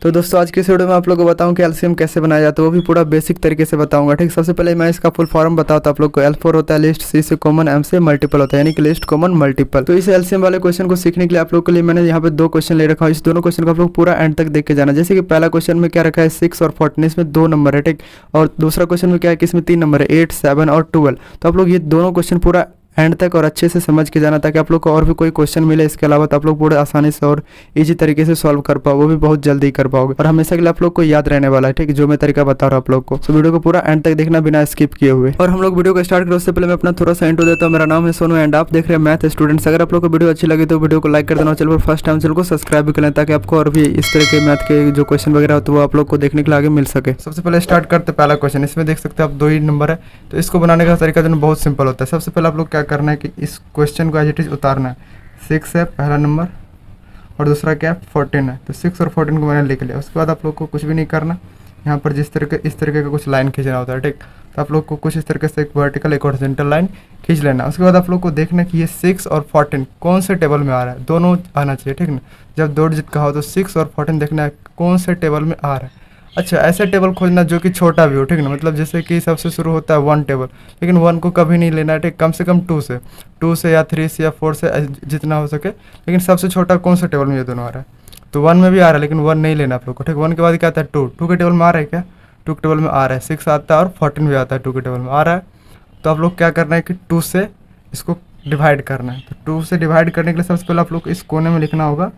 तो दोस्तों आज की इस वीडियो में आप लोगों को बताऊं कि एलसीएम कैसे बनाया जाता है, वो भी पूरा बेसिक तरीके से बताऊंगा। ठीक, सबसे पहले मैं इसका फुल फॉर्म बताता हूं आप लोग को। L4 होता है लिस्ट, C से कॉमन, M से मल्टीपल होता है, यानी कि लिस्ट कॉमन मल्टीपल। तो इस एलसीएम वाले क्वेश्चन को सीखने के लिए आप लोग के लिए मैंने यहाँ पे दो क्वेश्चन ले रखा है। इस दोनों क्वेश्चन को आप लोग पूरा एंड तक देख के जाना। जैसे कि पहला क्वेश्चन में क्या रखा है 6 और 14, इसमें 2 नंबर है। ठीक, और दूसरा क्वेश्चन में क्या है कि इसमें 3 नंबर है 8, 7 और 12। तो आप लोग ये दोनों क्वेश्चन पूरा एंड तक और अच्छे से समझ के जाना, ताकि आप लोग को और भी कोई क्वेश्चन मिले इसके अलावा तो आप लोग पूरे आसानी से और इजी तरीके से सॉल्व कर पाओ, वो भी बहुत जल्दी कर पाओगे और हमेशा के लिए आप लोग को याद रहने वाला है। ठीक, जो मैं तरीका बता रहा हूँ आप लोग को। तो वीडियो को पूरा एंड तक देखना बिना स्किप किए हुए। और हम लोग वीडियो को स्टार्ट करें उससे पहले मैं अपना थोड़ा सा इंट्रो देता हूँ। मेरा नाम है सोनू एंड आप देख रहे हैं मैथ स्टूडेंट्स। अगर आप लोग को वीडियो अच्छी लगी तो वीडियो को लाइक कर देना, चलो फर्स्ट टाइम चैनल को सब्सक्राइब भी कर लें, ताकि आपको और भी इस तरह के मैथ के जो क्वेश्चन वगैरह होते हैं वो आप लोग को देखने के लिए आगे मिल सके। सबसे पहले स्टार्ट करते पहला क्वेश्चन। इसमें देख सकते हैं आप 2 ही नंबर है, तो इसको बनाने का तरीका जो बहुत सिंपल होता है। सबसे पहले आप लोग क्या करना है कि इस क्वेश्चन को एज इट इज उतारना है। 6 है पहला नंबर और दूसरा क्या है 14 है, तो 6 और 14 को मैंने लिख लिया। उसके बाद आप लोग को कुछ भी नहीं करना, यहाँ पर इस तरीके का कुछ लाइन खींचना होता है। ठीक, तो आप लोग को कुछ इस तरीके से एक वर्टिकल एक हॉरिजॉन्टल लाइन खींच लेना। उसके बाद आप लोग को देखना कि ये 6 और 14 कौन से टेबल में आ रहा है, दोनों आना चाहिए। ठीक ना, जब 2 डिजिट का हो तो 6 और 14 देखना है कौन से टेबल में आ रहा है। अच्छा, ऐसे टेबल खोजना जो कि छोटा भी हो। ठीक ना, मतलब जैसे कि सबसे शुरू होता है 1 टेबल, लेकिन 1 को कभी नहीं लेना है। ठीक, कम से कम 2 से या 3 से या 4 से जितना हो सके, लेकिन सबसे छोटा कौन सा टेबल में ये दोनों आ रहा है। तो 1 में भी आ रहा है, लेकिन 1 नहीं लेना आप लोग को। ठीक, 1 के बाद क्या आता है 2 के टेबल में आ रहा है क्या, 2 के टेबल में आ रहा है, 6 आता है और 14 भी आता है 2 के टेबल में आ रहा है। तो आप लोग क्या करना है कि 2 से इसको डिवाइड करना है। तो 2 से डिवाइड करने के लिए सबसे पहले आप लोग इस कोने में लिखना होगा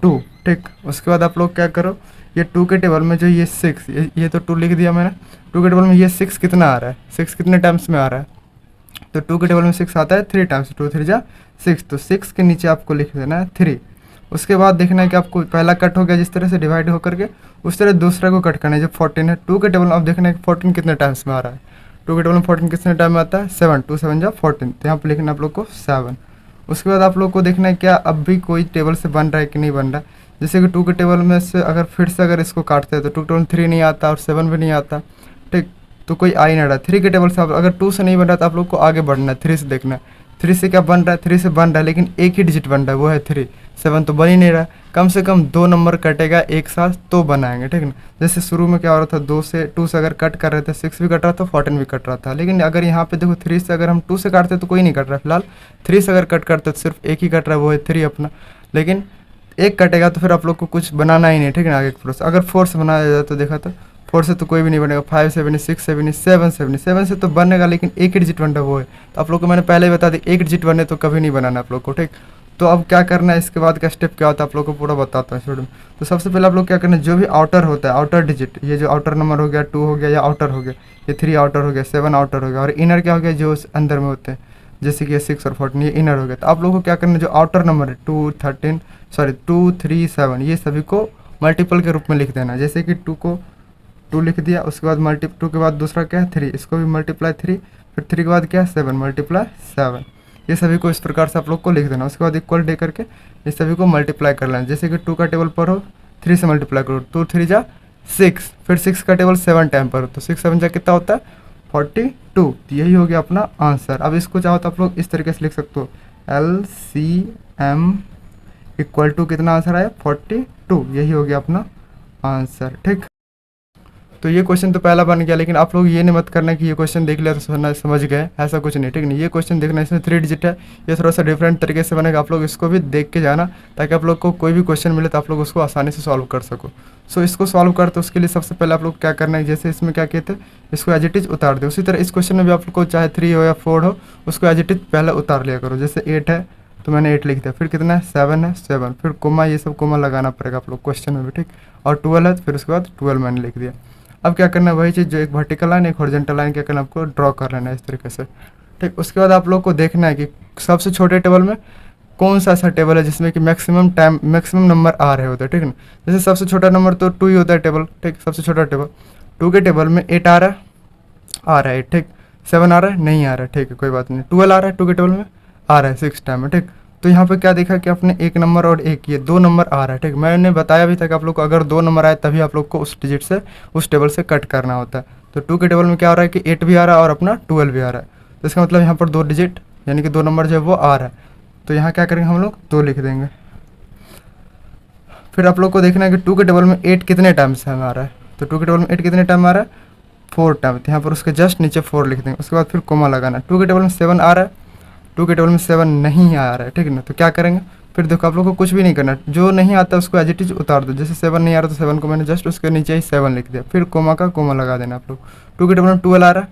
2। ठीक, उसके बाद आप लोग क्या करो, ये 2 के टेबल में जो ये 6, ये तो 2 लिख दिया मैंने। 2 के टेबल में ये 6 कितना आ रहा है, 6 कितने टाइम्स में आ रहा है, तो 2 के टेबल में 6 आता है 3 टाइम्स, 2 3 जा 6, तो 6 के नीचे आपको लिख देना है 3। उसके बाद देखना है कि आपको पहला कट हो गया जिस तरह से डिवाइड होकर के, उस तरह दूसरा को कट करना है। जब 14 है 2 के टेबल में, अब देखना है कि 14 कितने टाइम्स में आ रहा है। 2 के टेबल में 14 कितने टाइम में आता है 7, 2 7 जा 14, तो यहाँ पर लिखना आप लोग को 7। उसके बाद आप लोग को देखना है क्या अब भी कोई टेबल से बन रहा है कि नहीं बन रहा है। जैसे कि 2 के टेबल में से अगर फिर से अगर इसको काटते हैं तो 2 के टेबल में 3 नहीं आता और 7 भी नहीं आता। ठीक, तो कोई आ ही नहीं रहा। 3 के टेबल से अगर 2 से नहीं बन रहा तो आप लोग को आगे बढ़ना है, 3 से देखना है। 3 से क्या बन रहा है, 3 से बन रहा है, लेकिन एक ही डिजिट बन रहा है, वो है 3। 7 तो बन ही नहीं रहा। कम से कम 2 नंबर कटेगा एक साथ तो बनाएंगे। ठीक ना, जैसे शुरू में क्या हो रहा था 2 से अगर कट कर रहे थे, 6 भी कट रहा था 14 भी कट रहा था। लेकिन अगर यहाँ पे देखो 3 से अगर हम 2 से काटते तो कोई नहीं कट रहा है फिलहाल। 3 से अगर कट करते तो सिर्फ एक ही कट रहा है, वो है 3 अपना। लेकिन एक कटेगा तो फिर आप लोग को कुछ बनाना ही नहीं। ठीक है ना, आगे प्रोसेस। अगर 4 से बनाया जाए तो देखा तो 4 से तो कोई भी नहीं बनेगा। 5 से बने, 6 से बने, 7 से तो बनेगा, लेकिन एक ही डिजिट बन रहा है वो है। तो आप लोग को मैंने पहले ही बता दी एक डिजिट बने तो कभी नहीं बनाना आप लोग को। ठीक, तो अब क्या करना है, इसके बाद का स्टेप क्या होता है आप लोग को पूरा बताता हूँ स्टूडेंट में। तो सबसे पहले आप लोग क्या करना है, जो भी आउटर होता है, आउटर डिजिट, ये जो आउटर नंबर हो गया 2 हो गया या आउटर हो गया, ये 3 आउटर हो गया, 7 आउटर हो गया, और इनर क्या हो गया जो अंदर में होते हैं, जैसे कि 6 और 14 ये इनर हो गया। तो आप लोगों को क्या करना है, जो आउटर नंबर है 2 3 7 ये सभी को मल्टीपल के रूप में लिख देना। जैसे कि 2 को 2 लिख दिया, उसके बाद 2 के बाद दूसरा क्या है 3, इसको भी मल्टीप्लाई 3, फिर 3 के बाद क्या है 7 मल्टीप्लाई 7, ये सभी को इस प्रकार से आप लोग को लिख देना। उसके बाद इक्वल दे करके ये सभी को मल्टीप्लाई कर लेना। जैसे कि 2 का टेबल पर हो 3 से मल्टीप्लाई करो, 2 3 जा 6, फिर 6 का टेबल 7 टाइम पर हो तो 6 7 जा कितना होता है 42। तो यही हो गया अपना आंसर। अब इसको चाहो तो आप लोग इस तरीके से लिख सकते हो, LCM इक्वल टू कितना आंसर आया 42, यही हो गया अपना आंसर। ठीक, तो ये क्वेश्चन तो पहला बन गया, लेकिन आप लोग ये नहीं मत करना कि ये क्वेश्चन देख लिया तो समझ गए, ऐसा कुछ नहीं। ठीक नहीं, ये क्वेश्चन देखना, इसमें 3 डिजिट है, ये थोड़ा सा डिफरेंट तरीके से बनेगा। आप लोग इसको भी देख के जाना, ताकि आप लोग को कोई भी क्वेश्चन मिले तो आप लोग उसको आसानी से सॉल्व कर सको। सो इसको सॉल्व कर, तो उसके लिए सबसे पहले आप लोग क्या करना है, जैसे इसमें क्या कहते हैं इसको एज इट इज उतार दे। उसी तरह इस क्वेश्चन में भी आप लोग को चाहे 3 हो या 4 हो, उसको एज इट इज पहले उतार लिया करो। जैसे 8 है तो मैंने 8 लिख दिया, फिर कितना है 7 है 7, फिर कोमा, ये सब कोमा लगाना पड़ेगा आप लोग क्वेश्चन में भी। ठीक, और 12 है, फिर उसके बाद 12 मैंने लिख दिया। अब क्या करना है, वही चीज़ जो एक वर्टिकल लाइन एक हॉरिजॉन्टल लाइन क्या करना है आपको ड्रॉ कर लेना है इस तरीके से। ठीक, उसके बाद आप लोग को देखना है कि सबसे छोटे टेबल में कौन सा ऐसा टेबल है जिसमें कि मैक्सिमम नंबर आ रहे होते हैं। ठीक है ना, जैसे सबसे छोटा नंबर तो 2 ही होता है टेबल। ठीक, सबसे छोटा टेबल 2 के टेबल में 8 आ रहा है 8। ठीक, 7 आ रहा है नहीं आ रहा है, ठीक है कोई बात नहीं। 12 आ रहा है 2 के टेबल में आ रहा है 6 टाइम में। ठीक, तो यहाँ पे क्या देखा कि आपने एक नंबर और एक ये 2 नंबर आ रहा है। ठीक, मैंने बताया भी था कि आप लोग को अगर 2 नंबर आए तभी आप लोग को उस डिजिट से उस टेबल से कट करना होता है। तो 2 के टेबल में क्या हो रहा है कि 8 भी आ रहा है और अपना 12 भी आ रहा है, तो इसका मतलब यहाँ पर 2 डिजिट यानी कि 2 नंबर जो है वो आ रहा है। तो यहाँ क्या करेंगे हम लोग 2 लिख देंगे, फिर आप लोग को देखना है कि 2 के टेबल में 8 कितने टाइम्स है आ रहा है। तो 2 के टेबल में 8 कितने टाइम आ रहा है, 4 टाइम। तो यहाँ पर उसके जस्ट नीचे 4 लिख देंगे। उसके बाद फिर कोमा लगाना। 2 के टेबल में 7 आ रहा है, 2 के टेबल में 7 नहीं आ रहा है, ठीक है ना। तो क्या करेंगे, फिर देखो आप लोग को कुछ भी नहीं करना, जो नहीं आता उसको एज इट इज उतार दो। जैसे 7 नहीं आ रहा तो 7 को मैंने जस्ट उसके नीचे ही 7 लिख दिया, फिर कोमा का कोमा लगा देना आप लोग। 2 के टेबल में 12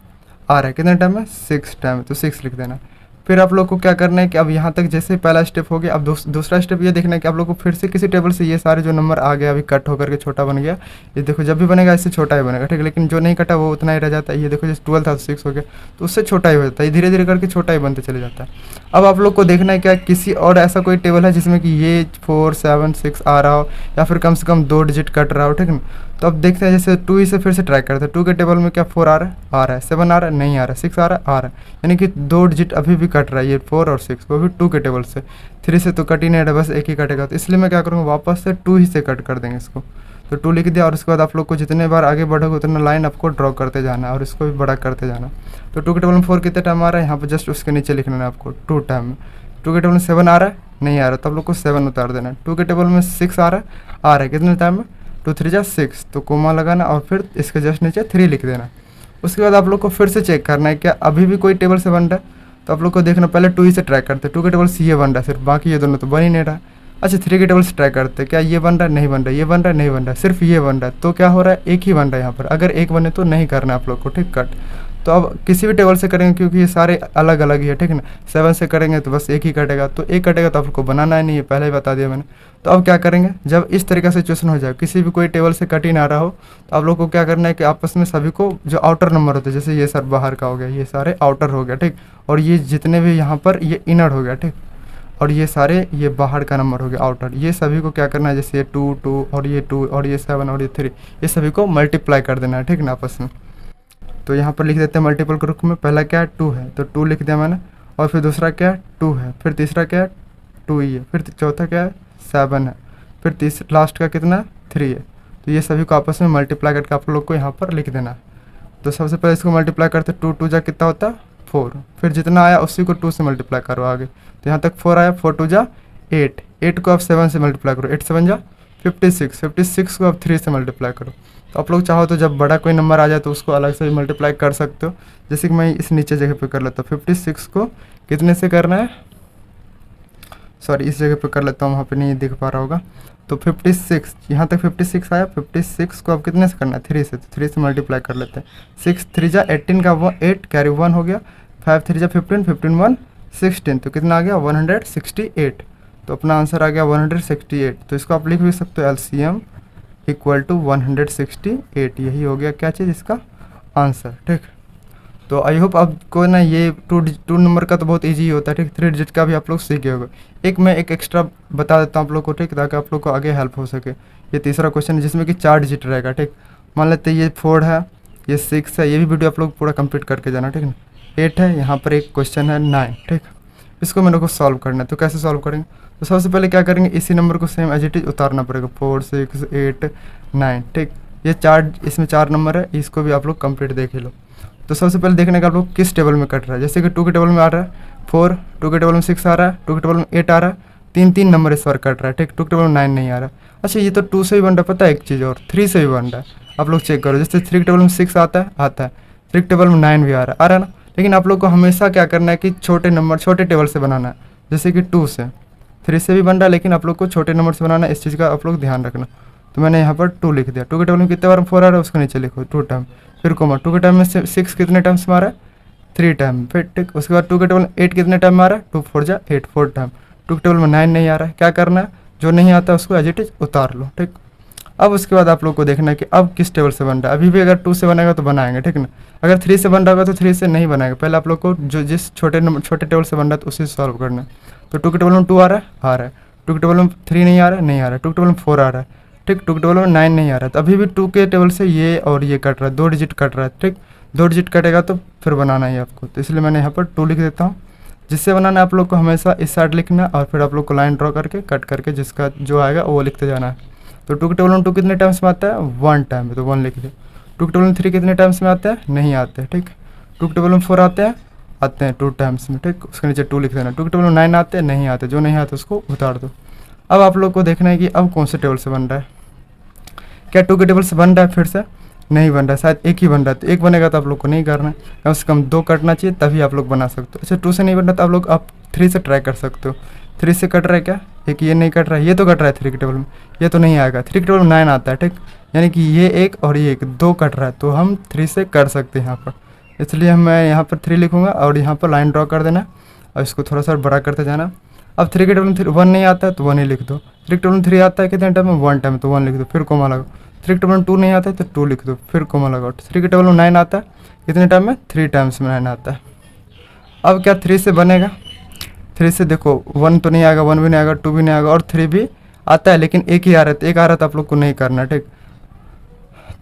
आ रहा है कितने टाइम में, 6 टाइम है, तो 6 लिख देना। फिर आप लोग को क्या करना है कि अब यहाँ तक जैसे पहला स्टेप हो गया, अब दूसरा स्टेप ये देखना है कि आप लोग को फिर से किसी टेबल से ये सारे जो नंबर आ गया अभी कट होकर के छोटा बन गया, ये देखो जब भी बनेगा इससे छोटा ही बनेगा, ठीक है। लेकिन जो नहीं कटा वो उतना ही रह जाता है। ये देखो जैसे 12 था तो 6 हो गया, तो उससे छोटा ही हो जाता है, धीरे धीरे करके छोटा ही बनते चले जाता है। अब आप लोग को देखना है क्या किसी और ऐसा कोई टेबल है जिसमें कि ये 4 7 6 आ रहा हो, या फिर कम से कम 2 डिजिट कट रहा हो, ठीक है। तो अब देखते हैं जैसे 2 से फिर से ट्राई करते हैं। 2 के टेबल में क्या 4 आ रहा है, 7 आ रहा है, नहीं आ रहा है, 6 आ रहा है, यानी कि 2 डिजिट अभी भी कट रहा है, ये 4 और 6, वो भी 2 के टेबल से। 3 से तो कट ही नहीं रहा, बस एक ही कटेगा। तो इसलिए मैं क्या करूँगा, वापस से 2 ही से कट कर देंगे इसको। तो 2 लिख दिया, और उसके बाद आप लोग को जितने बार आगे बढ़ोगे उतना लाइन आपको ड्रॉ करते जाना है और इसको भी बड़ा करते जाना। तो 2 के टेबल में 4 कितने टाइम आ रहा है, यहाँ पर जस्ट उसके नीचे लिखना है आपको 2 टाइम। 2 के टेबल में 7 आ रहा है, नहीं आ रहा, तो आप लोग को 7 उतार देना है। 2 के टेबल में 6 आ रहा है कितने टाइम में, 2 3 जा 6, तो कोमा लगाना और फिर इसके जस्ट नीचे 3 लिख देना। उसके बाद आप लोग को फिर से चेक करना है क्या अभी भी कोई टेबल से बन रहा है। तो आप लोग को देखना, पहले 2 ही से ट्राई करते हैं, 2 के टेबल से ये बन रहा है सिर्फ, बाकी ये दोनों तो बन ही नहीं रहा। अच्छा 3 के टेबल से ट्राई करते हैं, क्या ये बन रहा है, नहीं बन रहा है, ये बन रहा है, नहीं बन रहा है, सिर्फ ये बन रहा है। तो क्या हो रहा है, एक ही बन रहा है यहाँ पर। अगर एक बने तो नहीं करना है आप लोग को, ठीक, कट। तो अब किसी भी टेबल से करेंगे क्योंकि ये सारे अलग अलग ही है, ठीक है ना। 7 से करेंगे तो बस एक ही कटेगा, तो एक कटेगा तो आपको बनाना है नहीं, ये पहले ही बता दिया मैंने। तो अब क्या करेंगे, जब इस तरीके से सिचुएशन हो जाए, किसी भी कोई टेबल से कट ही ना रहा हो, तो आप लोग को क्या करना है कि आपस में सभी को जो आउटर नंबर होते हैं, जैसे ये सर बाहर का हो गया, ये सारे आउटर हो गया, ठीक, और ये जितने भी यहाँ पर ये इनर हो गया, ठीक, और ये सारे ये बाहर का नंबर हो गया आउटर, ये सभी को क्या करना है, जैसे ये 2 2 और ये 2 और ये 7 और ये 3, ये सभी को मल्टीप्लाई कर देना है, ठीक ना, आपस में। तो यहाँ पर लिख देते हैं मल्टीपल के रूप में, पहला क्या है 2 है तो 2 लिख दिया मैंने, और फिर दूसरा क्या है 2 है, फिर तीसरा क्या है 2 ही है, फिर चौथा क्या है 7 है, फिर लास्ट का कितना है 3 है। तो ये सभी को आपस में मल्टीप्लाई करके आप लोग को यहाँ पर लिख देना है। तो सबसे पहले इसको मल्टीप्लाई करते 2 2 जा कितना होता है 4, फिर जितना आया उसी को 2 से मल्टीप्लाई करो आगे। तो यहाँ तक 4 आया, 4 2 जा 8, 8 को आप 7 से मल्टीप्लाई करो, 8 7 जा 56, 56 को आप 3 से मल्टीप्लाई करो। तो आप लोग चाहो तो जब बड़ा कोई नंबर आ जाए तो उसको अलग से भी मल्टीप्लाई कर सकते हो, जैसे कि मैं इस नीचे जगह पे कर लेता हूँ। 56 को कितने से करना है, सॉरी इस जगह पे कर लेता हूँ, वहाँ पे नहीं दिख पा रहा होगा। तो 56 यहाँ तक 56 आया, 56 को अब कितने से करना है 3 से, तो 3 से मल्टीप्लाई कर लेते हैं। 6 3 जा 18 का 8 कैरी 1 हो गया, 5 3 जा 15, 15 1 16, तो कितना आ गया 168। तो अपना आंसर आ गया 168। तो इसको आप लिख भी सकते हो LCM इक्वल टू 168, यही हो गया क्या चीज़ इसका आंसर, ठीक। तो आई होप आपको ना ये 2 नंबर का तो बहुत इजी होता है, ठीक। 3 डिजिट का भी आप लोग सीखे होंगे। मैं एक एक्स्ट्रा बता देता हूँ आप लोग को, ठीक, ताकि आप लोग को आगे हेल्प हो सके। ये तीसरा क्वेश्चन है जिसमें कि 4 डिजिट रहेगा, ठीक। मान लेते हैं ये 4 है, ये 6 है, ये भी वीडियो आप लोग पूरा कंप्लीट करके जाना, ठीक ना। 8 है, यहाँ पर एक क्वेश्चन है 9, ठीक। इसको मेरे को सॉल्व करना है, तो कैसे सॉल्व करेंगे, तो सबसे पहले क्या करेंगे, इसी नंबर को सेम एज इट इज उतारना पड़ेगा, 4 6 8 9, ठीक। ये 4 इसमें 4 नंबर है, इसको भी आप लोग कंप्लीट देख ही लो। तो सबसे पहले देखने का आप लोग किस टेबल में कट रहा है, जैसे कि 2 के टेबल में आ रहा है 4, 2 के टेबल में 6 आ रहा है, 2 के टेबल में 8 आ रहा है, 3 नंबर इस बार कट रहा है, ठीक। 2 के टेबल में 9 नहीं आ रहा। अच्छा ये तो 2 से भी बन रहा है, पता है एक चीज़ और 3 से भी बन रहा है, आप लोग चेक करो। जैसे 3 के टेबल में 6 आता है 3 के टेबल में 9 भी आ रहा है ना। लेकिन आप लोग को हमेशा क्या करना है कि छोटे टेबल से बनाना है, जैसे कि 2 से, 3 से भी बन रहा है लेकिन आप लोग को छोटे नंबर से बनाना है, इस चीज़ का आप लोग ध्यान रखना। तो मैंने यहाँ पर 2 लिख दिया। 2 के टेबल में कितने बार 4 आ रहा है उसको नीचे लिखो 2 टाइम, फिर कोमा 2 के टाइम में 6 कितने टाइम्स में आ रहा है 3 टाइम, फिर ठीक। उसके बाद 2 के टेबल में 8 कितने टाइम में आ रहा है 2 4 जा 8 4 टाइम। 2 के टेबल में 9 नहीं आ रहा है, क्या करना है, जो नहीं आता उसको एज इट इज उतार लो, ठीक। अब उसके बाद आप लोग को देखना है कि अब किस टेबल से बन रहा है। अभी भी अगर 2 से बनेगा तो बनाएंगे, ठीक ना। अगर 3 से बन रहा होगा तो 3 से नहीं बनाएगा, पहले आप लोग को जो जिस छोटे टेबल से बन रहा है तो उसी से सॉल्व करना है। तो 2 के टेबल में 2 आ रहा है, 2 के टेबल में 3 नहीं आ रहा है, 2 के टेबल में 4 आ रहा है, ठीक। 2 के टेबल में 9 नहीं आ रहा है, तो अभी भी 2 के टेबल से ये और ये कट रहा है, 2 डिजिट कट रहा है, ठीक। 2 डिजिट कटेगा तो फिर बनाना है आपको, तो इसलिए मैंने यहाँ पर 2 लिख देता हूँ। जिससे बनाना है आप लोग को हमेशा इस साइड लिखना और फिर आप लोग को लाइन ड्रॉ करके कट करके जिसका जो आएगा वो लिखते जाना है। तो 2 के टेबल में 2 कितने टाइम्स में आता है 1 टाइम में, तो 1 लिख दिया। 2 के टेबल में 3 कितने टाइम्स में आते हैं, नहीं आते, ठीक। 2 के टेबल में 4 आते हैं 2 टाइम्स में, ठीक। उसके नीचे 2 लिख देना। 2 के टेबल में 9 आते हैं, नहीं आते, जो नहीं आते उसको उतार दो। अब आप लोग को देखना है कि अब कौन से टेबल से बन रहा है। क्या 2 के टेबल से बन रहा है? फिर से नहीं बन रहा है, शायद एक ही बन रहा है। तो एक बनेगा तो आप लोग को नहीं करना है, कम से कम 2 कटना चाहिए, तभी आप लोग बना सकते हो। अच्छा 2 से नहीं बन रहा तो आप लोग आप 3 से ट्राई कर सकते हो। 3 से कट रहा है क्या? एक ये नहीं कट रहा है, ये तो कट रहा है 3 के टेबल में, ये तो नहीं आएगा। 3 के टेबल में 9 आता है, ठीक, यानी कि ये एक और ये एक 2 कट रहा है, तो हम 3 से कर सकते हैं यहाँ पर। इसलिए मैं यहाँ पर 3 लिखूँगा और यहाँ पर लाइन ड्रॉ कर देना और इसको थोड़ा सा बड़ा करते जाना। अब 3 के टेबल में 1 नहीं आता है तो 1 ही लिख दो। 3 के टेबल में 3 आता है कितने टाइम में? 1 टाइम, तो 1 लिख दो, फिर कोमा लगाओ। 3 के टेबल में 2 नहीं आता है तो 2 लिख दो, फिर कोमा लगाओ। 3 के टेबल में 9 आता है कितने टाइम में? 3 टाइम्स में 9 आता है। अब क्या 3 से बनेगा? 3 से देखो 1 तो नहीं आएगा, 1 भी नहीं आएगा, 2 भी नहीं आएगा और 3 भी आता है, लेकिन एक ही आ रहा है, तो एक आ रहा है तो आप लोग को नहीं करना, ठीक।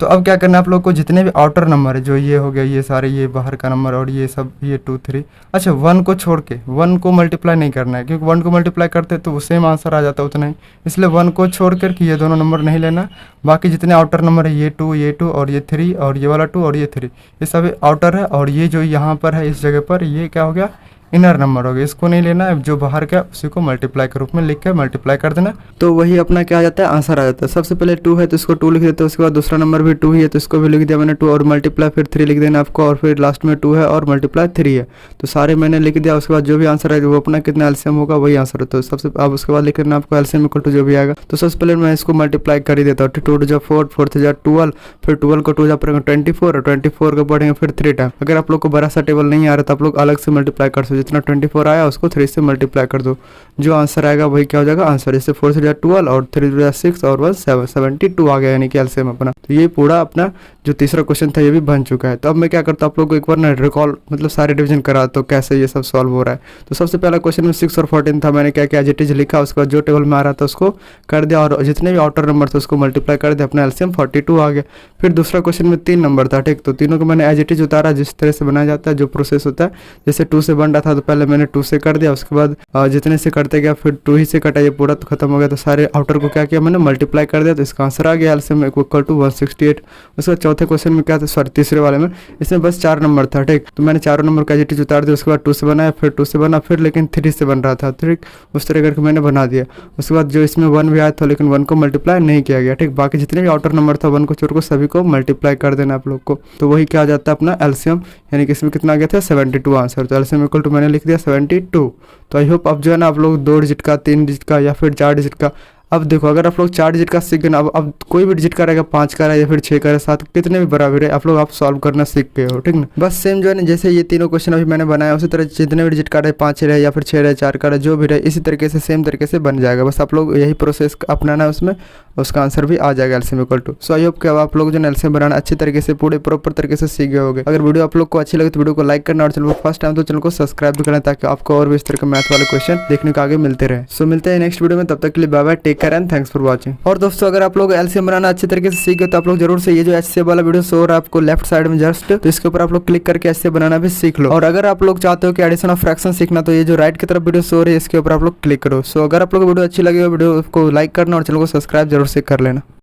तो अब क्या करना है आप लोग को, जितने भी आउटर नंबर है, जो ये हो गया, ये सारे ये बाहर का नंबर और ये सब, ये 2 3, अच्छा 1 को छोड़ के 1 को मल्टीप्लाई नहीं करना है, क्योंकि 1 को मल्टीप्लाई करते तो सेम आंसर आ जाता उतना ही। इसलिए 1 को छोड़ कर कि ये दोनों नंबर नहीं लेना। बाकी जितने आउटर नंबर है, ये 2 और ये 3 और ये वाला 2 और ये 3, ये सब आउटर है। और ये जो यहाँ पर है इस जगह पर, ये क्या हो गया? इनर नंबर हो गया, इसको नहीं लेना है। जो बाहर का उसी को मल्टीप्लाई के रूप में लिख के मल्टीप्लाई कर देना, तो वही अपना क्या आ जाता है? आंसर आ जाता है। सबसे पहले 2 है तो इसको 2 लिख देते हैं, उसके बाद दूसरा नंबर भी 2 ही है तो इसको भी लिख दिया मैंने 2 और मल्टीप्लाई फिर 3 लिख देना आपको, और फिर लास्ट में 2 है और मल्टीप्लाई 3 है, तो सारे मैंने लिख दिया। उसके बाद जो भी आंसर है वो अपना कितना एलसीएम होगा वही आंसर होता है। सबसे अब उसके बाद लिख देना आपको एलसीएम इक्वल टू जो भी आएगा। तो सबसे पहले मैं इसको मल्टीप्लाई कर ही देता हूँ। 2 जा 4, 4 जा 12, फिर 12 को 2 जा पड़ेगा 24 और 24 को पढ़ेंगे फिर 3 टाइम। अगर आप लोग को बड़ा सा टेबल नहीं आ रहा तो आप लोग अलग से मल्टीप्लाई कर सकते, जितना 24 आया उसको 3 से मल्टीप्लाई कर दो, जो आंसर आएगा वही क्या हो जाएगा आंसर। इससे 4 से 12 और 3 से 6 और 1 7, 72 आ गया, यानी कि एलसीएम अपना। तो ये पूरा अपना जो तीसरा क्वेश्चन था ये भी बन चुका है। तो अब मैं क्या करता हूँ, आप लोग को एक बार ना रिकॉल मतलब सारे डिवीजन करा तो कैसे ये सब सॉल्व हो रहा है। तो सबसे पहला क्वेश्चन में 6 और 14 था, मैंने क्या किया, एज इट इज लिखा, उसके बाद जो टेबल में आ रहा था उसको कर दिया और जितने भी आउटर नंबर थे उसको मल्टीप्लाई कर दिया, अपना एलसीएम 42 आ गया। फिर दूसरा क्वेश्चन में 3 नंबर था, ठीक, तो तीनों को मैंने एज इट इज उतारा, जिस तरह से बनाया जाता है, जो प्रोसेस होता है। जैसे 2 से बन रहा था तो पहले मैंने 2 से कर दिया, उसके बाद जितने से करते गया फिर 2 ही से कटा, ये पूरा तो खत्म हो गया। तो सारे आउटर को क्या किया मैंने मल्टीप्लाई कर दिया, तो इसका आंसर आ गया एलसीएम इक्वल टू 168। उसके बाद चौथे क्वेश्चन में क्या था, सॉरी तीसरे वाले में, इसमें बस 4 नंबर था, ठीक, तो मैंने चारों नंबर का एज इट इज उतार दिया। उसके बाद 2 से बनाया, फिर 2 से बना, फिर लेकिन 3 से बन रहा था, ठीक, उस तरह करके मैंने बना दिया। उसके बाद जो इसमें 1 भी आया था लेकिन 1 को मल्टीप्लाई नहीं किया गया, ठीक। बाकी जितने भी आउटर नंबर था 1 को छोड़ को सभी को मल्टीप्लाई कर देना आप लोग को, तो वही क्या आ जाता है अपना एलसीएम, यानी कि इसमें कितना आ गया था 72 आंसर। तो एलसीएम इक्वल टू मैंने लिख दिया 72। तो आई होप अब जो है ना आप लोग 2 डिजिट का, 3 डिजिट का या फिर 4 डिजिट का, अब देखो अगर आप लोग 4 डिजिट का सीख गए ना, अब कोई भी डिजिट का रहेगा, 5 का रहे या फिर 6 का रहे, 7 कितने भी बराबर है, आप लोग आप सॉल्व करना सीख गए हो, ठीक ना। बस सेम जो है ना जैसे ये तीनों क्वेश्चन अभी मैंने बनाया उसी तरह जितने भी डिजिट का रहे, 5 रहे या फिर 6 रहे, 4 का रहे, जो भी रहे इसी तरीके से सेम तरीके से बन जाएगा। बस आप लोग यही प्रोसेस अपनाना है उसमें, उसका आंसर भी आ जाएगा LCM equal to. So I hope कि अब आप लोग जो एलसीएम बनाना अच्छी तरीके से पूरे प्रॉपर तरीके से सीख गए होंगे। अगर वीडियो आप लोग को अच्छी लगे तो वीडियो को लाइक करना और चैनल को फर्स्ट टाइम तो चैनल को सब्सक्राइब भी करना, ताकि आपको और भी इस तरह के मैथ वाले क्वेश्चन देखने को आगे मिलते रहे। सो मिलते हैं नेक्स्ट वीडियो में, तब तक के लिए bye bye, take care and thanks for watching. और दोस्तों अगर आप लोग एलसीएम बनाना अच्छे तरीके से सीख गए तो आप लोग जरूर से ये जो एचसीएफ वाला वीडियो शो हो रहा है आपको लेफ्ट साइड में जस्ट, तो इसके ऊपर आप लोग क्लिक करके एचसीएफ बनाना भी सीख लो। और अगर आप लोग चाहते हो कि एडिशन ऑफ फ्रैक्शन सीखना तो ये जो राइट की तरफ वीडियो शो हो रही है इसके ऊपर आप लोग क्लिक करो। सो अगर आप लोग वीडियो अच्छी लगी हो वीडियो को लाइक करना और चैनल को सब्सक्राइब जरूर से कर लेना।